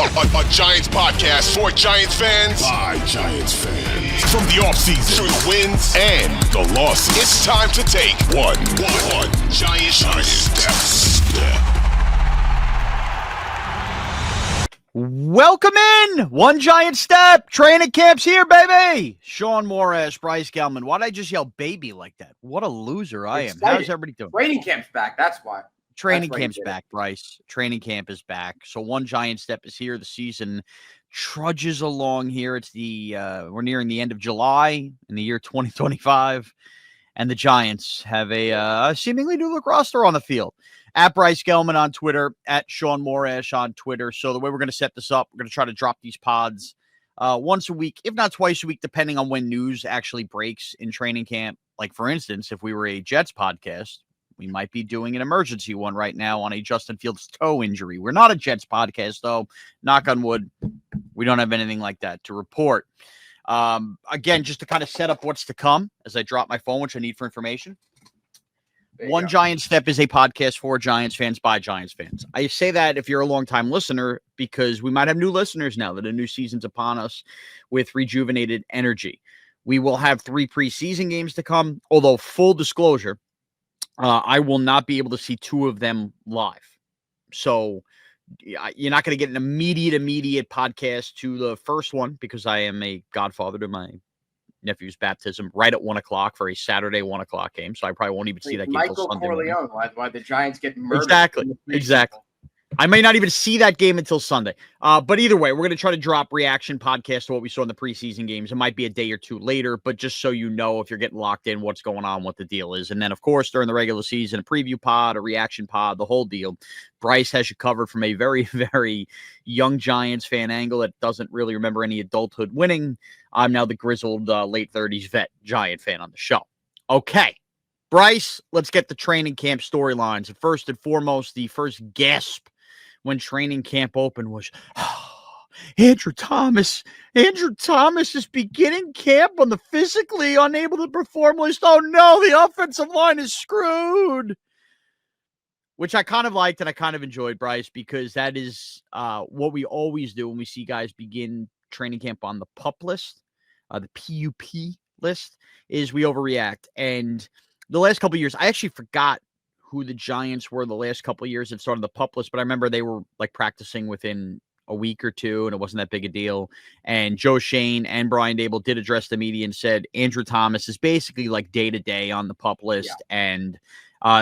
A Giants podcast for Giants fans By Giants fans. from the offseason to the wins and the losses. It's time to take one giant step. Welcome in. One giant step. Training camp's here, baby. Shaun, Morash, Bryce, Gelman. Why'd I just yell baby like that? What a loser I am. How's everybody doing? Training camp's back. That's why. Training camp's back, Bryce. Training camp is back. So one giant step is here. The season trudges along here. It's we're nearing the end of July in the year 2025. And the Giants have a seemingly new look roster on the field. At Bryce Gelman on Twitter, at Shaun Morash on Twitter. So the way we're going to set this up, we're going to try to drop these pods once a week, if not twice a week, depending on when news actually breaks in training camp. Like, for instance, if we were a Jets podcast, we might be doing an emergency one right now on a Justin Fields toe injury. We're not a Jets podcast, though. Knock on wood, we don't have anything like that to report. Again, just to kind of set up what's to come as I drop my phone, which I need for information. One Giant Step is a podcast for Giants fans by Giants fans. I say that if you're a longtime listener, because we might have new listeners now that a new season's upon us with rejuvenated energy. We will have 3 preseason games to come, although full disclosure, I will not be able to see 2 of them live. So you're not going to get an immediate podcast to the first one because I am a godfather to my nephew's baptism right at 1:00 for a Saturday 1:00 game. So I probably won't even see that game until Sunday morning. Why the Giants get murdered. Exactly. I may not even see that game until Sunday. But either way, we're going to try to drop reaction podcast to what we saw in the preseason games. It might be a day or 2 later, but just so you know, if you're getting locked in, what's going on, what the deal is. And then, of course, during the regular season, a preview pod, a reaction pod, the whole deal. Bryce has you covered from a very, very young Giants fan angle that doesn't really remember any adulthood winning. I'm now the grizzled late 30s vet Giant fan on the show. Okay. Bryce, let's get the training camp storylines. First and foremost, the first gasp when training camp opened was, Andrew Thomas. Andrew Thomas is beginning camp on the physically unable to perform list. Oh, no, the offensive line is screwed. Which I kind of liked and I kind of enjoyed, Bryce, because that is what we always do when we see guys begin training camp on the PUP list, the PUP list, is we overreact. And the last couple of years, I actually forgot who the Giants were the last couple of years that started the PUP list, but I remember they were like practicing within a week or 2, and it wasn't that big a deal. And Joe Shane and Brian Dable did address the media and said Andrew Thomas is basically like day-to-day on the PUP list, and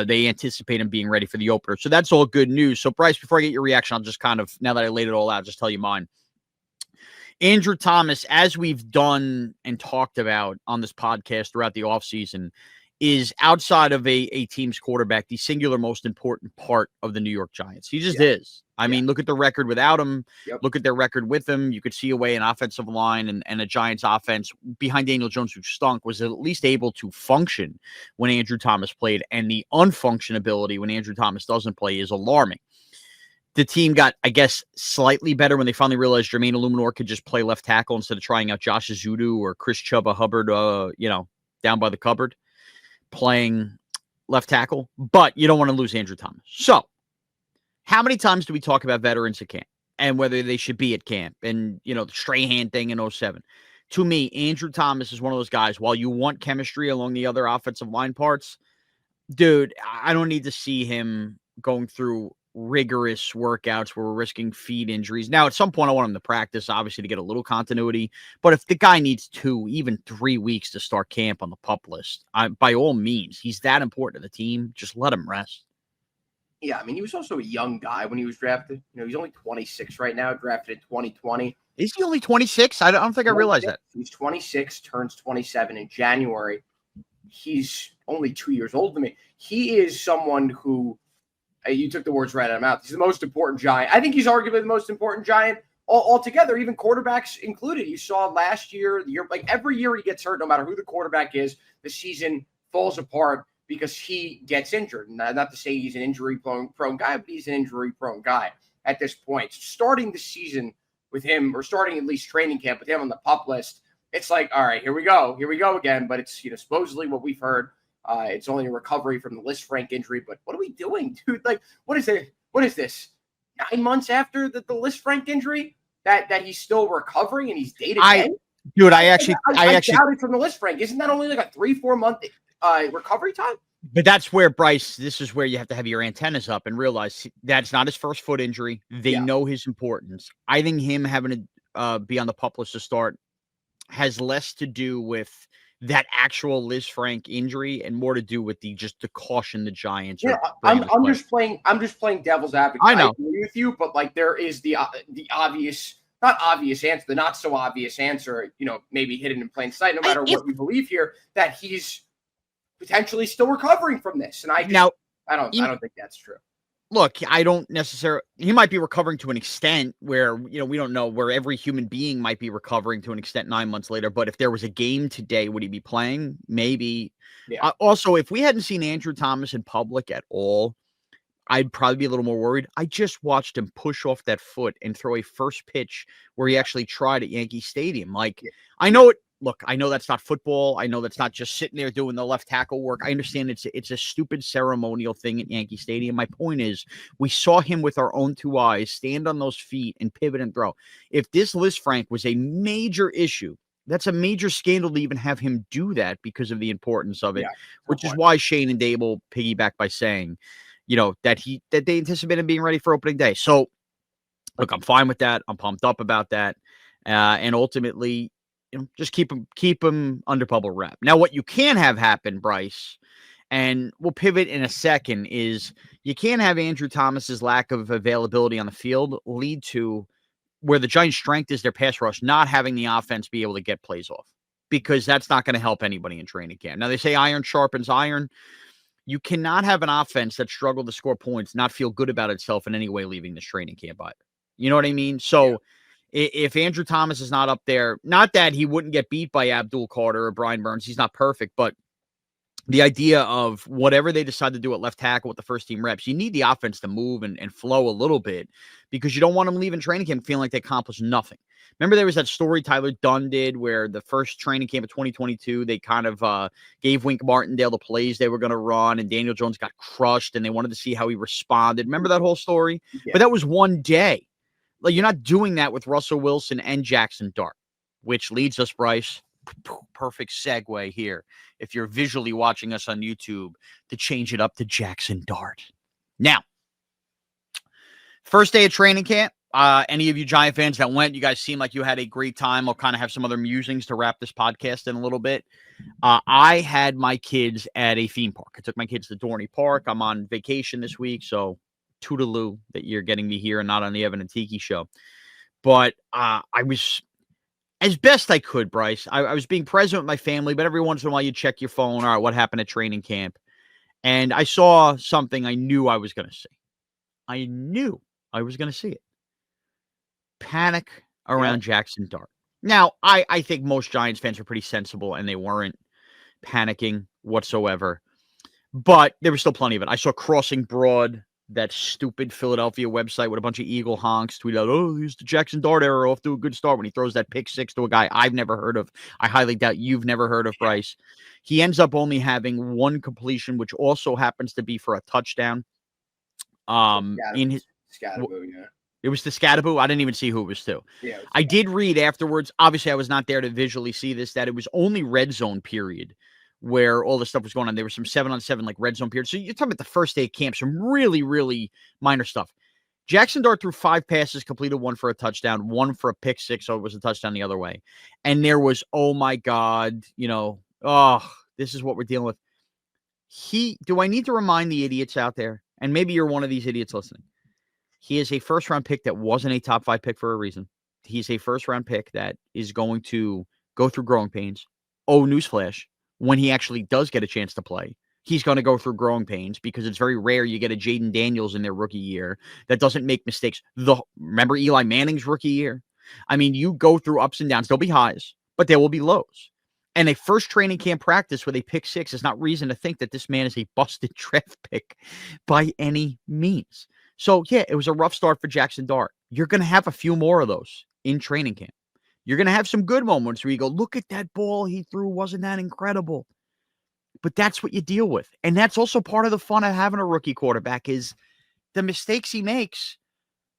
they anticipate him being ready for the opener. So that's all good news. So, Bryce, before I get your reaction, I'll just kind of, now that I laid it all out, just tell you mine. Andrew Thomas, as we've done and talked about on this podcast throughout the offseason, is outside of a team's quarterback, the singular most important part of the New York Giants. He just is. I mean, look at the record without him. Look at their record with him. You could see a way an offensive line and a Giants offense behind Daniel Jones, who stunk, was at least able to function when Andrew Thomas played. And the unfunctionability when Andrew Thomas doesn't play is alarming. The team got, I guess, slightly better when they finally realized Jermaine Illuminor could just play left tackle instead of trying out Josh Azudu or Chris Chubba Hubbard, down by the cupboard, playing left tackle. But you don't want to lose Andrew Thomas. So, how many times do we talk about veterans at camp and whether they should be at camp and, the Strahan thing in 07? To me, Andrew Thomas is one of those guys, while you want chemistry along the other offensive line parts, dude, I don't need to see him going through rigorous workouts where we're risking feet injuries. Now, at some point, I want him to practice, obviously, to get a little continuity. But if the guy needs 2, even 3 weeks to start camp on the PUP list, by all means, he's that important to the team. Just let him rest. Yeah, I mean, he was also a young guy when he was drafted. He's only 26 right now, drafted in 2020. Is he only 26? I don't think I realized that. He's 26, turns 27 in January. He's only 2 years older than me. He is someone who, you took the words right out of my mouth. He's the most important Giant. I think he's arguably the most important Giant altogether, even quarterbacks included. You saw last year, every year he gets hurt, no matter who the quarterback is, the season falls apart because he gets injured. Not to say he's an injury-prone guy, but he's an injury-prone guy at this point. Starting the season with him, or starting at least training camp with him on the PUP list, it's like, all right, here we go again. But it's supposedly what we've heard. It's only a recovery from the Lisfranc injury. But what are we doing, dude? Like, what is it? What is this? 9 months after the Liz Frank injury that he's still recovering and he's day to day? Dude, I actually doubt it from the Liz Frank. Isn't that only like a 3-4 month recovery time? But that's where, Bryce, this is where you have to have your antennas up and realize that's not his first foot injury. They know his importance. I think him having to be on the PUP list to start has less to do with that actual Liz Frank injury and more to do with the caution the Giants. Yeah, I'm just playing devil's advocate. I know. I agree with you, but like there is the obvious, not obvious answer, the not so obvious answer, maybe hidden in plain sight, no matter what you believe here, that he's potentially still recovering from this. And I don't think that's true. Look, I don't necessarily, he might be recovering to an extent where, we don't know, where every human being might be recovering to an extent 9 months later. But if there was a game today, would he be playing? Maybe. Yeah. Also, if we hadn't seen Andrew Thomas in public at all, I'd probably be a little more worried. I just watched him push off that foot and throw a first pitch where he actually tried at Yankee Stadium. I know it. Look, I know that's not football. I know that's not just sitting there doing the left tackle work. I understand it's a stupid ceremonial thing at Yankee Stadium. My point is, we saw him with our own 2 eyes stand on those feet and pivot and throw. If this Liz Frank was a major issue, that's a major scandal to even have him do that because of the importance of it, which is why Shane and Dable piggyback by saying, that they anticipate him being ready for opening day. So, look, I'm fine with that. I'm pumped up about that. And ultimately, just keep them under bubble wrap. Now, what you can have happen, Bryce, and we'll pivot in a second, is you can't have Andrew Thomas's lack of availability on the field lead to where the Giants' strength is their pass rush, not having the offense be able to get plays off, because that's not going to help anybody in training camp. Now, they say iron sharpens iron. You cannot have an offense that struggled to score points not feel good about itself in any way leaving this training camp either. You know what I mean? So if Andrew Thomas is not up there, not that he wouldn't get beat by Abdul Carter or Brian Burns, he's not perfect, but the idea of whatever they decide to do at left tackle with the first team reps, you need the offense to move and flow a little bit, because you don't want them leaving training camp feeling like they accomplished nothing. Remember, there was that story Tyler Dunn did where the first training camp of 2022, they kind of gave Wink Martindale the plays they were going to run, and Daniel Jones got crushed, and they wanted to see how he responded. Remember that whole story? Yeah. But that was one day. Like, you're not doing that with Russell Wilson and Jaxson Dart, which leads us, Bryce, perfect segue here, if you're visually watching us on YouTube, to change it up to Jaxson Dart. Now, first day of training camp, any of you Giant fans that went, you guys seem like you had a great time. I'll kind of have some other musings to wrap this podcast in a little bit. I had my kids at a theme park. I took my kids to Dorney Park. I'm on vacation this week, so toodaloo that you're getting me here and not on the Evan and Tiki show. But I was, as best I could, Bryce, I was being present with my family, but every once in a while you check your phone. All right, what happened at training camp? And I saw something I knew I was going to see. I knew I was going to see it. Panic around Jaxson Dart. Now, I think most Giants fans are pretty sensible, and they weren't panicking whatsoever. But there was still plenty of it. I saw Crossing Broad, that stupid Philadelphia website with a bunch of Eagle honks, tweet out, "Oh, here's the Jaxson Dart era, off to a good start," when he throws that pick six to a guy I've never heard of. I highly doubt you've never heard of, Bryce. He ends up only having one completion, which also happens to be for a touchdown. In his Scatterboo, yeah. It was the Scatterboo. I didn't even see who it was to. Yeah, I did read afterwards. Obviously, I was not there to visually see this, that it was only red zone period where all this stuff was going on. There was some 7-on-7 like red zone period. So you're talking about the first day of camp, some really, really minor stuff. Jaxson Dart threw 5 passes, completed 1 for a touchdown, 1 for a pick six, so it was a touchdown the other way. And there was, oh my God, this is what we're dealing with. Do I need to remind the idiots out there, and maybe you're one of these idiots listening, he is a first-round pick that wasn't a top 5 pick for a reason. He's a first-round pick that is going to go through growing pains. Oh, newsflash, when he actually does get a chance to play, he's going to go through growing pains, because it's very rare you get a Jaden Daniels in their rookie year that doesn't make mistakes. Remember Eli Manning's rookie year? I mean, you go through ups and downs. There'll be highs, but there will be lows. And a first training camp practice with a pick six is not reason to think that this man is a busted draft pick by any means. So, yeah, it was a rough start for Jaxson Dart. You're going to have a few more of those in training camp. You're going to have some good moments where you go, look at that ball he threw. Wasn't that incredible? But that's what you deal with. And that's also part of the fun of having a rookie quarterback, is the mistakes he makes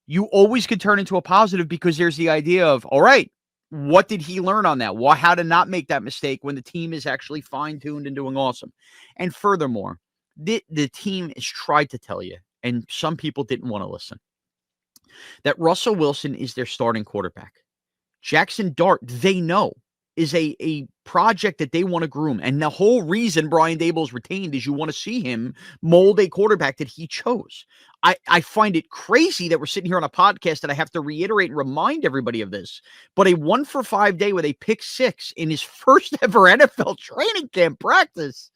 you always could turn into a positive because there's the idea of, all right, what did he learn on that? How to not make that mistake when the team is actually fine-tuned and doing awesome. And furthermore, the team has tried to tell you, and some people didn't want to listen, that Russell Wilson is their starting quarterback. Jaxson Dart, they know, is a project that they want to groom. And the whole reason Brian Daboll's retained is you want to see him mold a quarterback that he chose. I find it crazy that we're sitting here on a podcast that I have to reiterate and remind everybody of this. But a 1-for-5 day with a pick six in his first ever NFL training camp practice,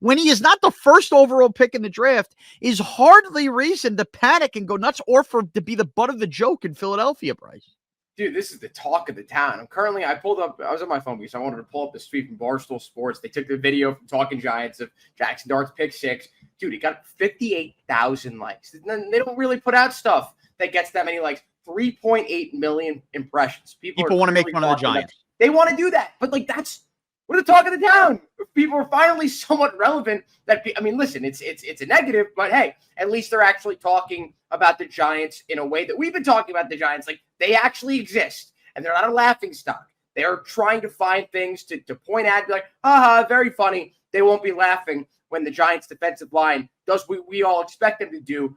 when he is not the first overall pick in the draft, is hardly reason to panic and go nuts or for to be the butt of the joke in Philadelphia, Bryce. Dude, this is the talk of the town. I was on my phone because I wanted to pull up this tweet from Barstool Sports. They took the video from Talking Giants of Jaxson Dart's pick six. Dude, he got 58,000 likes. They don't really put out stuff that gets that many likes. 3.8 million impressions. People want to make fun of the Giants. They want to do that. But, we're the talk of the town. People are finally somewhat relevant. Listen, it's a negative, but hey, at least they're actually talking about the Giants in a way that we've been talking about the Giants. Like, they actually exist, and they're not a laughing stock. They are trying to find things to point at, be like, haha, very funny. They won't be laughing when the Giants' defensive line does what we all expect them to do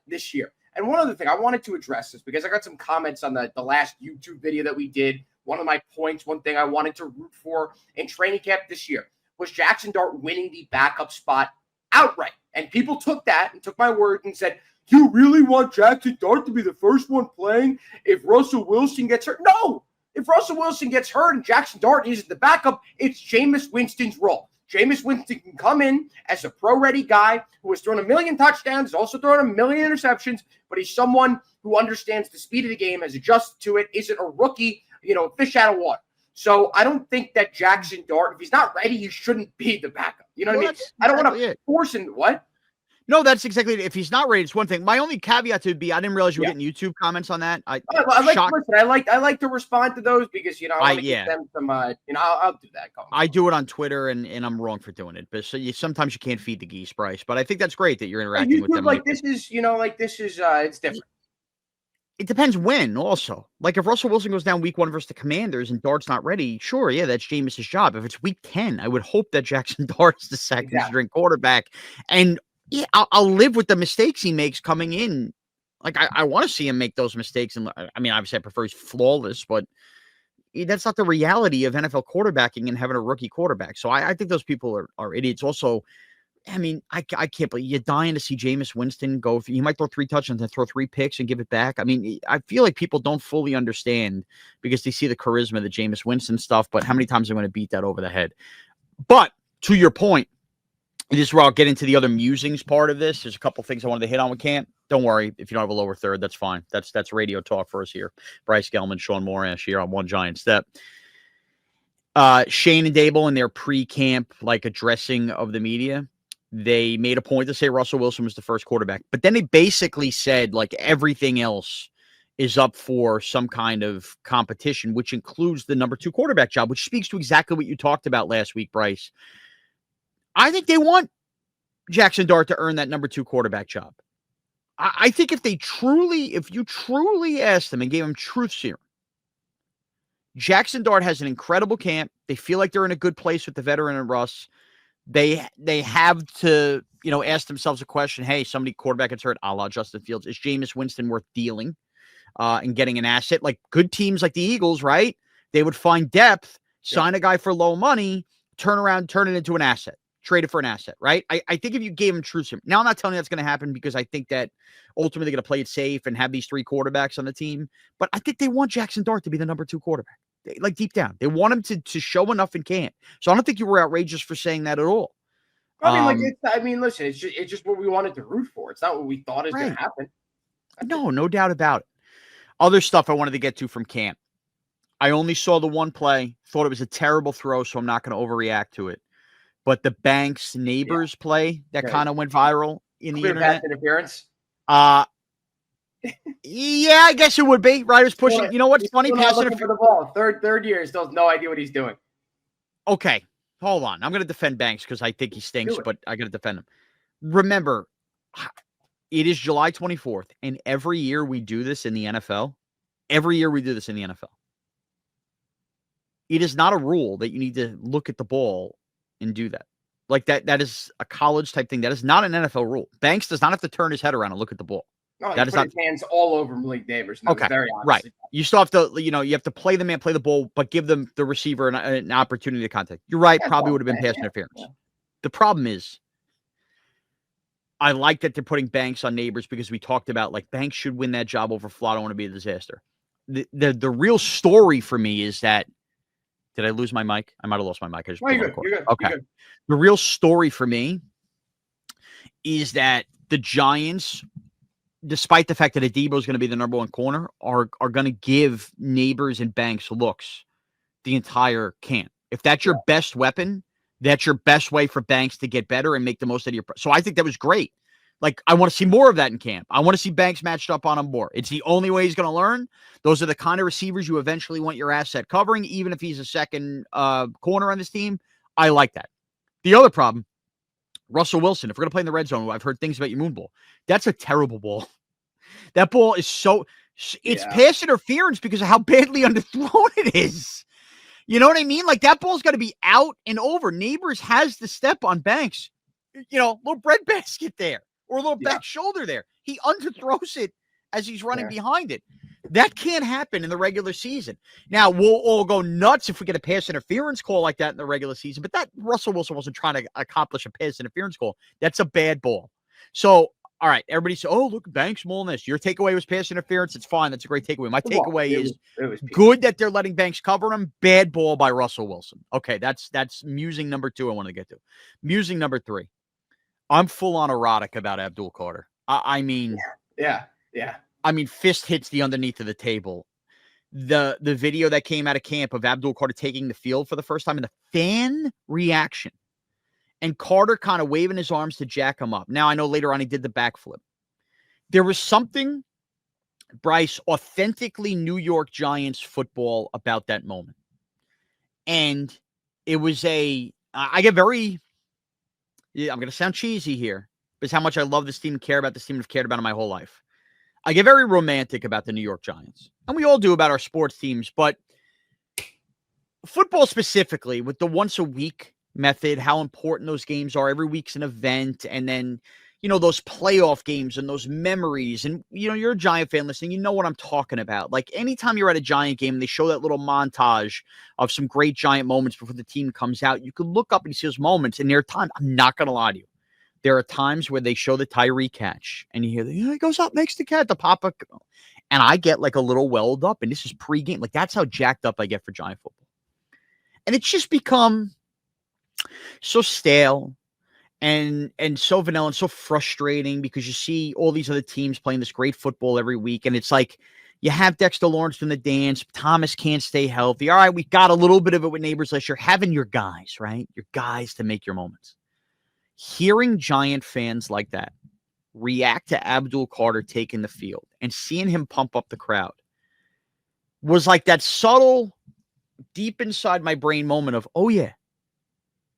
this year. And one other thing, I wanted to address this because I got some comments on the last YouTube video that we did. One of my points, one thing I wanted to root for in training camp this year was Jaxson Dart winning the backup spot outright. And people took that and took my word and said, you really want Jaxson Dart to be the first one playing if Russell Wilson gets hurt? No! If Russell Wilson gets hurt and Jaxson Dart isn't the backup, it's Jameis Winston's role. Jameis Winston can come in as a pro-ready guy who has thrown 1 million touchdowns, has also thrown 1 million interceptions, but he's someone who understands the speed of the game, has adjusted to it, isn't a rookie, fish out of water. So I don't think that Jaxson Dart, if he's not ready, he shouldn't be the backup. You know what I mean? I don't want to force him. What? No, that's exactly it. If he's not ready, it's one thing. My only caveat would be I didn't realize you were getting YouTube comments on that. I like to respond to those because I want to give them some. I'll do that. I do it on Twitter, and I'm wrong for doing it. But sometimes you can't feed the geese, Bryce. But I think that's great that you're interacting with them. This is it's different. It depends when, also. Like, if Russell Wilson goes down week 1 versus the Commanders and Dart's not ready, sure, yeah, that's Jameis' job. If it's week 10, I would hope that Jaxson Dart's the second-string quarterback. And, yeah, I'll live with the mistakes he makes coming in. Like, I want to see him make those mistakes. And obviously, I prefer he's flawless, but that's not the reality of NFL quarterbacking and having a rookie quarterback. So I think those people are idiots. Also, I can't believe you're dying to see Jameis Winston go. He might throw 3 touchdowns and throw 3 picks and give it back. I feel like people don't fully understand because they see the charisma, the Jameis Winston stuff, but how many times are going to beat that over the head? But to your point, this is where I'll get into the other musings part of this. There's a couple things I wanted to hit on with Camp. Don't worry. If you don't have a lower third, that's fine. That's radio talk for us here. Bryce Gelman, Shaun Morash here on One Giant Step. Shane and Daboll in their pre-camp, addressing of the media, they made a point to say Russell Wilson was the first quarterback. But then they basically said, everything else is up for some kind of competition, which includes the number 2 quarterback job, which speaks to exactly what you talked about last week, Bryce. I think they want Jaxson Dart to earn that number 2 quarterback job. I think if you truly asked them and gave them truth serum, Jaxson Dart has an incredible camp. They feel like they're in a good place with the veteran and Russ. They have to, ask themselves a question. Hey, somebody quarterback gets hurt, a la Justin Fields. Is Jameis Winston worth dealing and getting an asset? Like good teams like the Eagles, right? They would find depth, sign a guy for low money, turn it into an asset, trade it for an asset, right? I think if you gave him truth serum. Now, I'm not telling you that's going to happen because I think that ultimately they're going to play it safe and have these 3 quarterbacks on the team. But I think they want Jaxson Dart to be the number 2 quarterback. Deep down, they want him to show enough in camp. So I don't think you were outrageous for saying that at all. Listen, it's just what we wanted to root for. It's not what we thought is going to happen. No doubt about it. Other stuff I wanted to get to from camp. I only saw the one play, thought it was a terrible throw, so I'm not going to overreact to it. But the Banks Neighbors play that kind of went viral in the internet. Pass interference. Yeah, I guess it would be. Right, was pushing. You know what's funny? Passing for the ball. Third year, he still has no idea what he's doing. Okay, hold on. I'm going to defend Banks because I think he stinks, but I got to defend him. Remember, It is July 24th, and every year we do this in the NFL. Every year we do this in the NFL. It is not a rule that you need to look at the ball and do that. Like that is a college type thing. That is not an NFL rule. Banks does not have to turn his head around and look at the ball. No, that he is put not his hands all over Malik Neighbors. Okay, very right. obviously. You still have to, you have to play the man, play the ball, but give them the receiver an opportunity to contact. You're right. Probably would have been pass interference. Yeah. The problem is, I like that they're putting Banks on Neighbors because we talked about like Banks should win that job over Flott. I don't want to be a disaster. The real story for me is that, did I lose my mic? I might have lost my mic. I just you're good. Okay. You're good. The real story for me is that the Giants, despite the fact that Adebo is going to be the number one corner, are going to give Neighbors and Banks looks the entire camp. If that's your best weapon, that's your best way for Banks to get better and make the most out of your. So I think that was great. Like, I want to see more of that in camp. I want to see Banks matched up on him more. It's the only way he's going to learn. Those are the kind of receivers you eventually want your asset covering, even if he's a second corner on this team. I like that. The other problem, Russell Wilson, if we're going to play in the red zone, I've heard things about your moon ball. That's a terrible ball. That ball is it's pass interference because of how badly underthrown it is. You know what I mean? Like, that ball's got to be out and over. Neighbors has the step on Banks. Little breadbasket there or a little back shoulder there. He underthrows it as he's running behind it. That can't happen in the regular season. Now, we'll all go nuts if we get a pass interference call like that in the regular season, but that Russell Wilson wasn't trying to accomplish a pass interference call. That's a bad ball. So, all right, everybody says, oh, look, Banks mauling this. Your takeaway was pass interference. It's fine. That's a great takeaway. My takeaway is good that they're letting Banks cover him. Bad ball by Russell Wilson. Okay, that's musing number 2 I want to get to. Musing number 3. I'm full-on erotic about Abdul Carter. I mean... Yeah. I mean, fist hits the underneath of the table. The video that came out of camp of Abdul Carter taking the field for the first time and the fan reaction. And Carter kind of waving his arms to jack him up. Now, I know later on he did the backflip. There was something, Bryce, authentically New York Giants football about that moment. And it was I get very... I'm going to sound cheesy here, but it's how much I love this team and care about this team and have cared about it my whole life. I get very romantic about the New York Giants. And we all do about our sports teams, but football specifically, with the once a week method, how important those games are. Every week's an event. And then, those playoff games and those memories. And, you're a Giant fan listening. You know what I'm talking about. Like, anytime you're at a Giant game and they show that little montage of some great Giant moments before the team comes out, you can look up and see those moments. And there are times, I'm not going to lie to you, there are times where they show the Tyree catch and you hear, he goes up, makes the catch, the pop-up. And I get like a little welled up. And this is pregame. Like, that's how jacked up I get for Giant football. And it's just become so stale and so vanilla and so frustrating because you see all these other teams playing this great football every week. And it's like, you have Dexter Lawrence from the dance. Thomas can't stay healthy. All right, we got a little bit of it with Neighbors last year. Having your guys, right? Your guys to make your moments. Hearing Giant fans like that react to Abdul Carter taking the field and seeing him pump up the crowd was like that subtle, deep inside my brain moment of, oh yeah,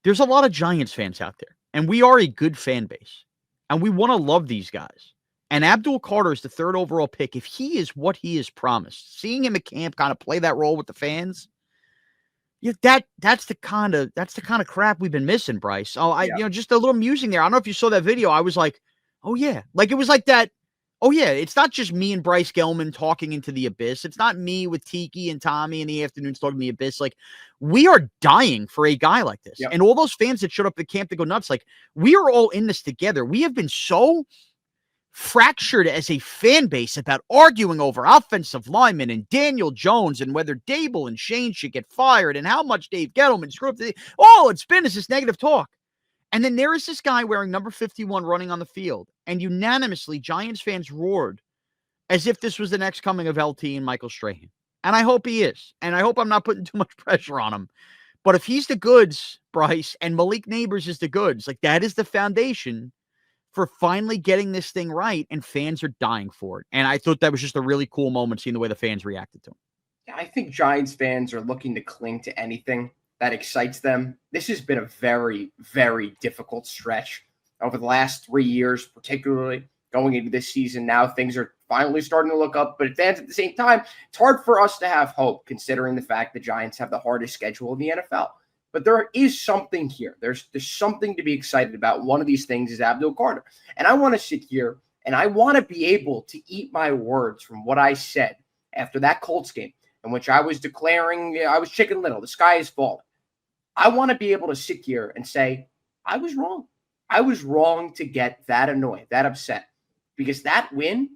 there's a lot of Giants fans out there. And we are a good fan base. And we want to love these guys. And Abdul Carter is the 3rd overall pick. If he is what he is promised, seeing him at camp kind of play that role with the fans, that's the kind of crap we've been missing, Bryce. Oh, just a little musing there. I don't know if you saw that video. I was like, oh yeah. Like, it was like that. Oh yeah. It's not just me and Bryce Gelman talking into the abyss. It's not me with Tiki and Tommy in the afternoons talking to the abyss. Like, we are dying for a guy like this. Yep. And all those fans that showed up at camp to go nuts, like, we are all in this together. We have been so fractured as a fan base about arguing over offensive linemen and Daniel Jones and whether Dable and Shane should get fired and how much Dave Gettleman screwed up. All it's been is this negative talk. And then there is this guy wearing number 51 running on the field, and unanimously Giants fans roared as if this was the next coming of LT and Michael Strahan. And I hope he is. And I hope I'm not putting too much pressure on him. But if he's the goods, Bryce, and Malik Neighbors is the goods, like, that is the foundation for finally getting this thing right, and fans are dying for it. And I thought that was just a really cool moment, seeing the way the fans reacted to him. I think Giants fans are looking to cling to anything that excites them. This has been a very, very difficult stretch over the last 3 years, particularly. going into this season. Now things are finally starting to look up, but fans at the same time, it's hard for us to have hope considering the fact the Giants have the hardest schedule in the NFL. But there is something here. There's something to be excited about. One of these things is Abdul Carter. And I want to sit here and I want to be able to eat my words from what I said after that Colts game, in which I was declaring I was Chicken Little. The sky is falling. I want to be able to sit here and say, I was wrong. I was wrong to get that annoyed, that upset, because that win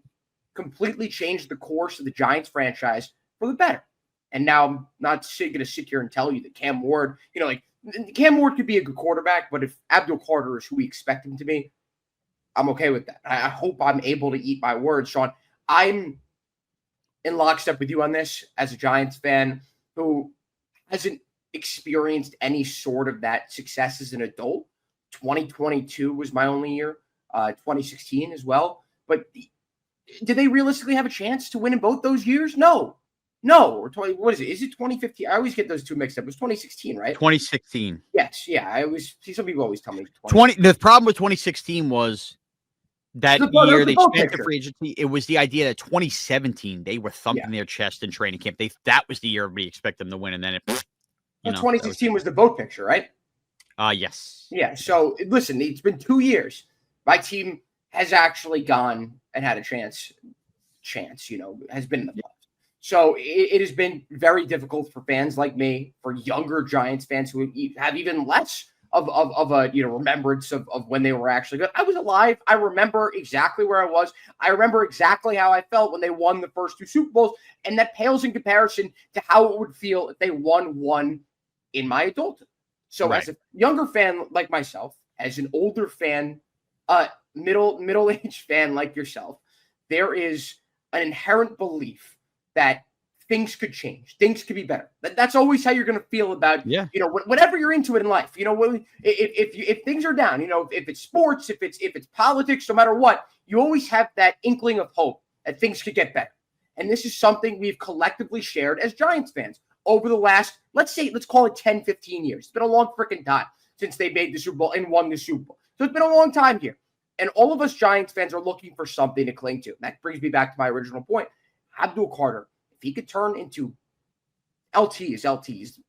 completely changed the course of the Giants franchise for the better. And now I'm not going to sit here and tell you that Cam Ward, Cam Ward could be a good quarterback, but if Abdul Carter is who we expect him to be, I'm okay with that. I hope I'm able to eat my words, Shaun. I'm in lockstep with you on this as a Giants fan who hasn't experienced any sort of that success as an adult. 2022 was my only year, 2016 as well. But did they realistically have a chance to win in both those years? No. Or 20, what is it? Is it 2015? I always get those two mixed up. It was 2016, right? 2016. Yes, yeah. I always see some people always tell me 20. The problem with 2016 was that year they spent picture. the free agency. It was the idea that 2017 they were thumping their chest in training camp. That was the year we expect them to win, and then 2016 was the boat picture, right? Yes. Yeah. So listen, it's been 2 years. My team has actually gone and had a chance, has been in the playoffs. So it has been very difficult for fans like me, for younger Giants fans who have even less of a remembrance of when they were actually good. I was alive. I remember exactly where I was. I remember exactly how I felt when they won the first two Super Bowls, and that pales in comparison to how it would feel if they won one in my adulthood. So as a younger fan like myself, as an older fan, middle-aged fan like yourself, there is an inherent belief that things could change, things could be better. That's always how you're going to feel about, whatever you're into it in life. If things are down, if it's sports, if it's politics, no matter what, you always have that inkling of hope that things could get better. And this is something we've collectively shared as Giants fans over the last, let's call it 10, 15 years. It's been a long freaking time since they made the Super Bowl and won the Super Bowl. So it's been a long time here. And all of us Giants fans are looking for something to cling to. That brings me back to my original point. Abdul Carter, if he could turn into LT's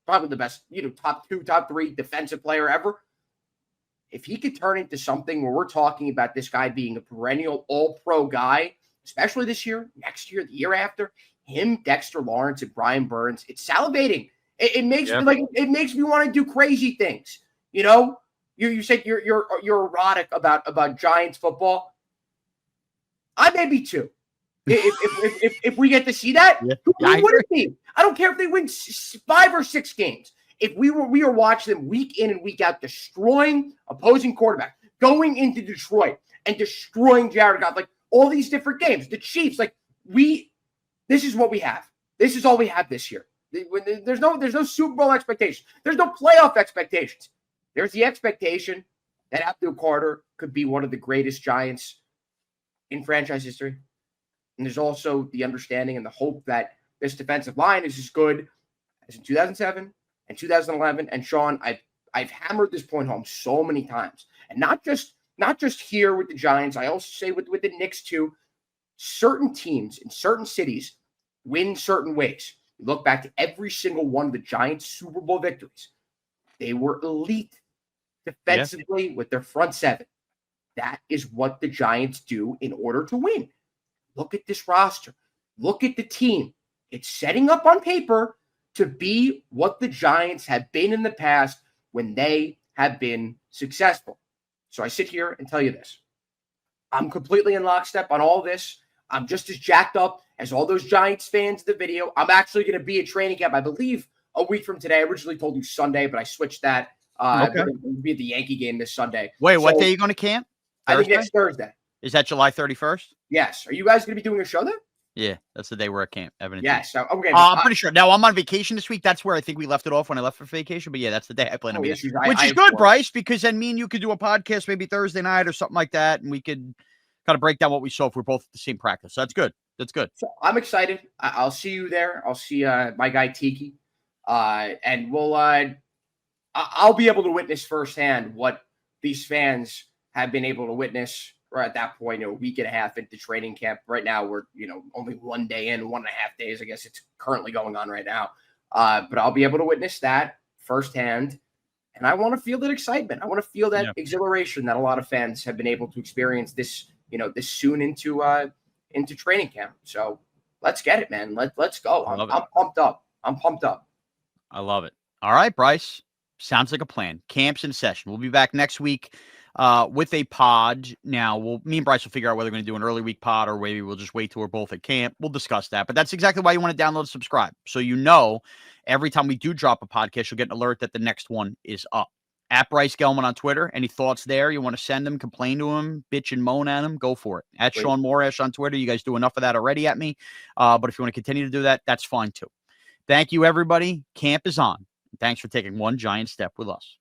probably the best, top 2, top 3 defensive player ever. If he could turn into something where we're talking about this guy being a perennial all-pro guy, especially this year, next year, the year after, him, Dexter Lawrence, and Brian Burns, it's salivating. It makes me want to do crazy things. You said you're erotic about Giants football. I may be too. If we get to see that, who would it be? I don't care if they win 5 or 6 games. If we are watching them week in and week out, destroying opposing quarterback, going into Detroit and destroying Jared Goff, like all these different games, the Chiefs, this is what we have. This is all we have this year. There's no Super Bowl expectations. There's no playoff expectations. There's the expectation that Abdul Carter could be one of the greatest Giants in franchise history. And there's also the understanding and the hope that this defensive line is as good as in 2007 and 2011. And Shaun, I've hammered this point home so many times, and not just here with the Giants. I also say with the Knicks too. Certain teams in certain cities win certain ways. You look back to every single one of the Giants' Super Bowl victories. They were elite defensively with their front seven. That is what the Giants do in order to win. Look at this roster. Look at the team. It's setting up on paper to be what the Giants have been in the past when they have been successful. So I sit here and tell you this. I'm completely in lockstep on all this. I'm just as jacked up as all those Giants fans in the video. I'm actually going to be at training camp, I believe, a week from today. I originally told you Sunday, but I switched that. I'm going to be at the Yankee game this Sunday. Wait, what day are you going to camp? Thursday? I think next Thursday. Is that July 31st? Yes. Are you guys going to be doing a show there? Yeah, that's the day we're at camp. Yes. Okay. I'm pretty sure. Now, I'm on vacation this week. That's where I think we left it off when I left for vacation. But yeah, that's the day I plan to be there. Which is good, Bryce, because then me and you could do a podcast maybe Thursday night or something like that, and we could kind of break down what we saw if we're both at the same practice. So that's good. That's good. So I'm excited. I'll see you there. I'll see my guy Tiki, and we'll. I'll be able to witness firsthand what these fans have been able to witness we're at that point, a week and a half into training camp. Right now, we're, only 1 day in, 1.5 days. I guess it's currently going on right now. But I'll be able to witness that firsthand. And I want to feel that excitement. I want to feel that exhilaration that a lot of fans have been able to experience this soon into training camp. So let's get it, man. Let's go. I'm pumped up. I'm pumped up. I love it. All right, Bryce. Sounds like a plan. Camp's in session. We'll be back next week with a pod. Now, me and Bryce will figure out whether we're going to do an early week pod or maybe we'll just wait till we're both at camp. We'll discuss that. But that's exactly why you want to download and subscribe. So every time we do drop a podcast, you'll get an alert that the next one is up. At Bryce Gelman on Twitter. Any thoughts there? You want to send him, complain to him, bitch and moan at him? Go for it. At Shaun Morash on Twitter. You guys do enough of that already at me. But if you want to continue to do that, that's fine too. Thank you, everybody. Camp is on. Thanks for taking one giant step with us.